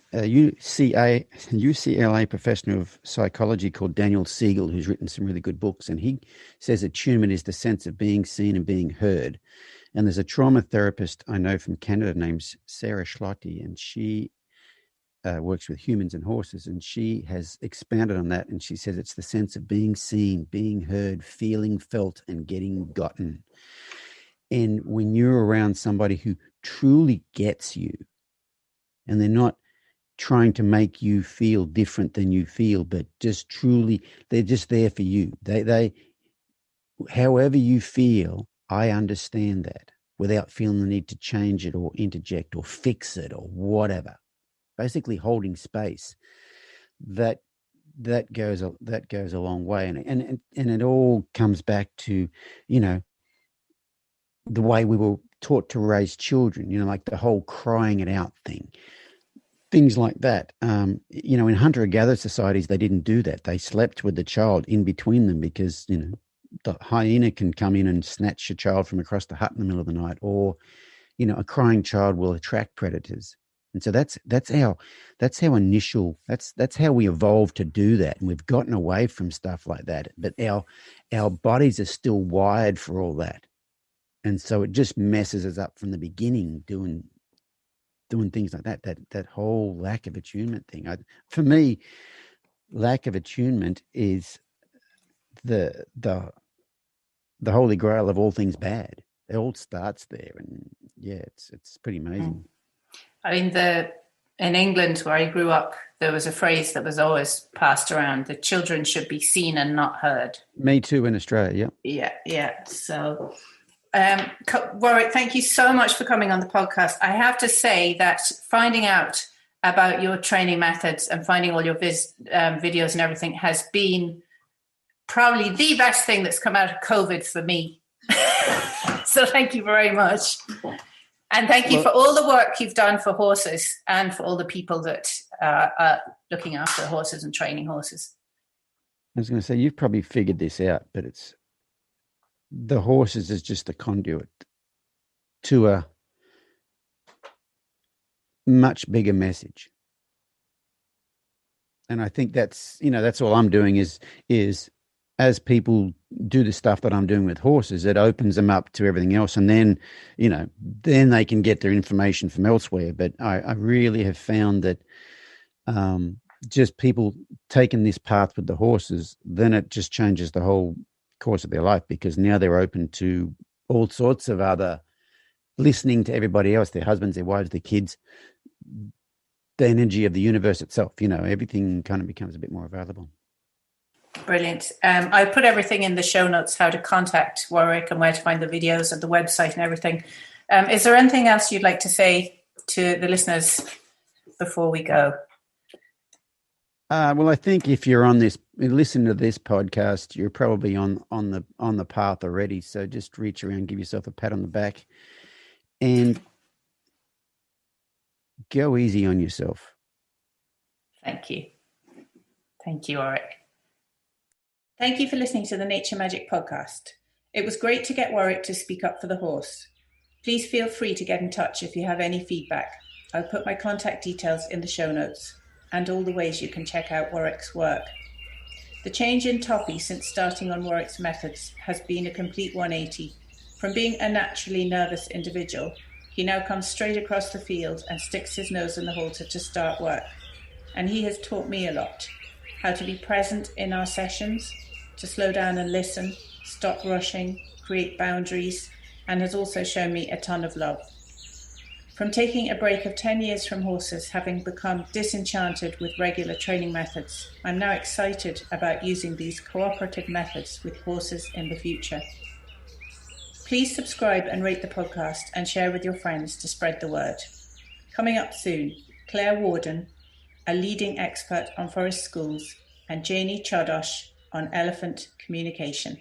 professor of psychology called Daniel Siegel, who's written some really good books, and he says attunement is the sense of being seen and being heard. And there's a trauma therapist I know from Canada named Sarah Schlotti, and she works with humans and horses, and she has expanded on that, and she says it's the sense of being seen, being heard, feeling felt, and getting gotten. And when you're around somebody who truly gets you, and they're not trying to make you feel different than you feel, but just truly, they're just there for you. They however you feel, I understand that, without feeling the need to change it or interject or fix it or whatever. Basically holding space, that goes a long way, and it all comes back to, the way we were taught to raise children, like the whole crying it out thing, things like that. In hunter-gatherer societies, they didn't do that. They slept with the child in between them because, the hyena can come in and snatch your child from across the hut in the middle of the night, or, a crying child will attract predators. And so that's how we evolved to do that. And we've gotten away from stuff like that. But our bodies are still wired for all that. And so it just messes us up from the beginning, doing things like that. That whole lack of attunement thing. For me, lack of attunement is the holy grail of all things bad. It all starts there, and yeah, it's pretty amazing. I mean, in England where I grew up, there was a phrase that was always passed around: the children should be seen and not heard. Me too, in Australia. Yeah. So, Warwick, thank you so much for coming on the podcast. I have to say that finding out about your training methods and finding all your videos and everything has been probably the best thing that's come out of COVID for me. So thank you very much. And thank you for all the work you've done for horses and for all the people that are looking after horses and training horses. I was going to say, you've probably figured this out, but it's the horses is just a conduit to a much bigger message. And I think that's all I'm doing is as people do the stuff that I'm doing with horses, it opens them up to everything else. And then, then they can get their information from elsewhere. But I really have found that just people taking this path with the horses, then it just changes the whole course of their life, because now they're open to all sorts of other, listening to everybody else, their husbands, their wives, their kids, the energy of the universe itself, everything kind of becomes a bit more available. Brilliant. I put everything in the show notes, how to contact Warwick and where to find the videos and the website and everything. Is there anything else you'd like to say to the listeners before we go? Well, I think if you're listening to this podcast, you're probably on the path already. So just reach around, give yourself a pat on the back, and go easy on yourself. Thank you. Thank you, Warwick. Thank you for listening to the Nature Magic podcast. It was great to get Warwick to speak up for the horse. Please feel free to get in touch if you have any feedback. I'll put my contact details in the show notes and all the ways you can check out Warwick's work. The change in Toffee since starting on Warwick's methods has been a complete 180. From being a naturally nervous individual, he now comes straight across the field and sticks his nose in the halter to start work. And he has taught me a lot. How to be present in our sessions, to slow down and listen, stop rushing, create boundaries, and has also shown me a ton of love. From taking a break of 10 years from horses, having become disenchanted with regular training methods, I'm now excited about using these cooperative methods with horses in the future. Please subscribe and rate the podcast and share with your friends to spread the word. Coming up soon, Claire Warden, a leading expert on forest schools, and Janie Chodosh on elephant communication.